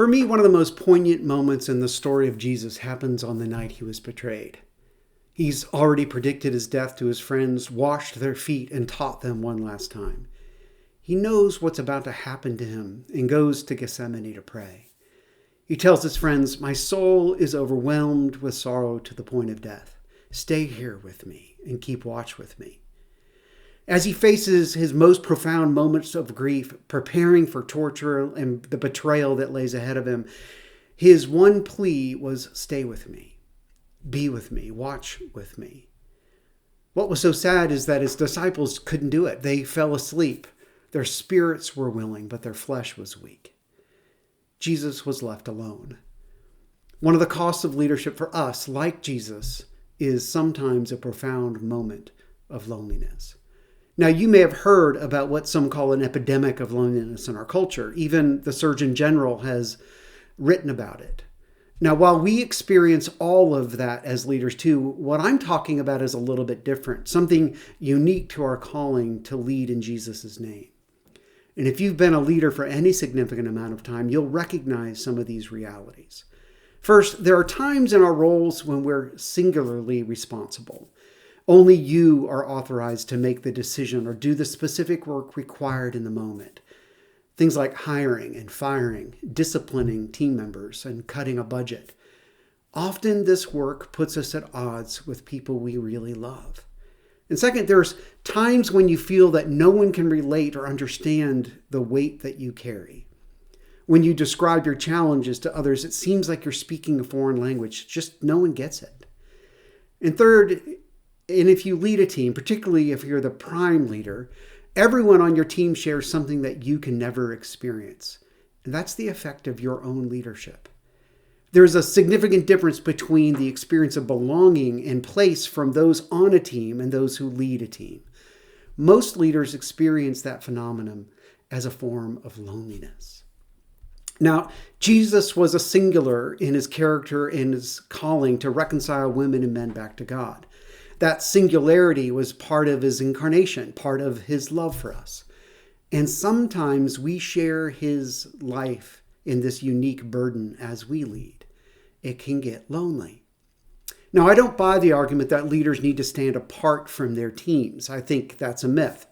For me, one of the most poignant moments in the story of Jesus happens on the night he was betrayed. He's already predicted his death to his friends, washed their feet, and taught them one last time. He knows what's about to happen to him and goes to Gethsemane to pray. He tells his friends, "My soul is overwhelmed with sorrow to the point of death. Stay here with me and keep watch with me." As he faces his most profound moments of grief, preparing for torture and the betrayal that lays ahead of him, his one plea was, "Stay with me, be with me, watch with me." What was so sad is that his disciples couldn't do it. They fell asleep. Their spirits were willing, but their flesh was weak. Jesus was left alone. One of the costs of leadership for us, like Jesus, is sometimes a profound moment of loneliness. Now, you may have heard about what some call an epidemic of loneliness in our culture. Even the Surgeon General has written about it. Now, while we experience all of that as leaders too, what I'm talking about is a little bit different, something unique to our calling to lead in Jesus' name. And if you've been a leader for any significant amount of time, you'll recognize some of these realities. First, there are times in our roles when we're singularly responsible. Only you are authorized to make the decision or do the specific work required in the moment. Things like hiring and firing, disciplining team members, and cutting a budget. Often this work puts us at odds with people we really love. And second, there's times when you feel that no one can relate or understand the weight that you carry. When you describe your challenges to others, it seems like you're speaking a foreign language. Just no one gets it. And third, and if you lead a team, particularly if you're the prime leader, everyone on your team shares something that you can never experience. And that's the effect of your own leadership. There's a significant difference between the experience of belonging and place from those on a team and those who lead a team. Most leaders experience that phenomenon as a form of loneliness. Now, Jesus was a singular in his character and his calling to reconcile women and men back to God. That singularity was part of his incarnation, part of his love for us. And sometimes we share his life in this unique burden as we lead. It can get lonely. Now, I don't buy the argument that leaders need to stand apart from their teams. I think that's a myth.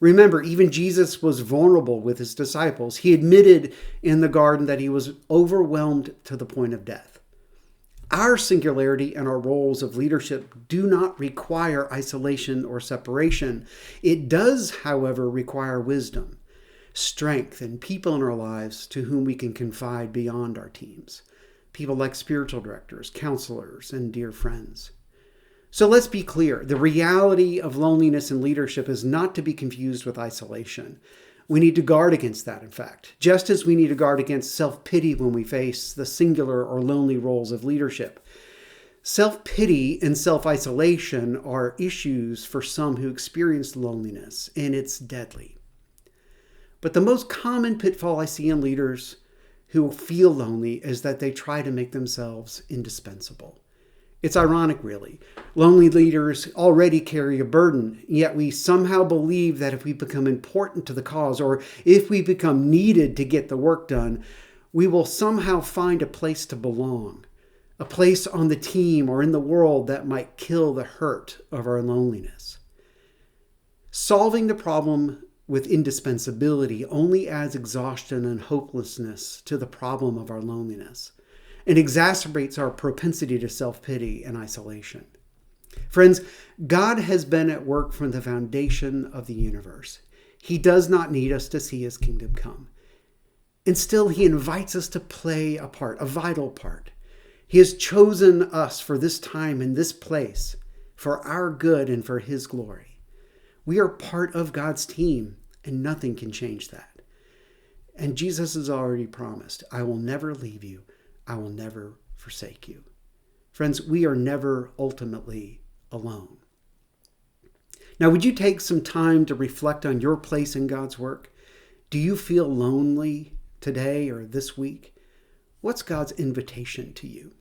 Remember, even Jesus was vulnerable with his disciples. He admitted in the garden that he was overwhelmed to the point of death. Our singularity and our roles of leadership do not require isolation or separation. It does, however, require wisdom, strength, and people in our lives to whom we can confide beyond our teams. People like spiritual directors, counselors, and dear friends. So let's be clear. The reality of loneliness in leadership is not to be confused with isolation. We need to guard against that, in fact, just as we need to guard against self-pity when we face the singular or lonely roles of leadership. Self-pity and self-isolation are issues for some who experience loneliness, and it's deadly. But the most common pitfall I see in leaders who feel lonely is that they try to make themselves indispensable. It's ironic, really. Lonely leaders already carry a burden, yet we somehow believe that if we become important to the cause, or if we become needed to get the work done, we will somehow find a place to belong, a place on the team or in the world that might kill the hurt of our loneliness. Solving the problem with indispensability only adds exhaustion and hopelessness to the problem of our loneliness, and exacerbates our propensity to self-pity and isolation. Friends, God has been at work from the foundation of the universe. He does not need us to see his kingdom come. And still, he invites us to play a part, a vital part. He has chosen us for this time and this place, for our good and for his glory. We are part of God's team, and nothing can change that. And Jesus has already promised, "I will never leave you. I will never forsake you." Friends, we are never ultimately alone. Now, would you take some time to reflect on your place in God's work? Do you feel lonely today or this week? What's God's invitation to you?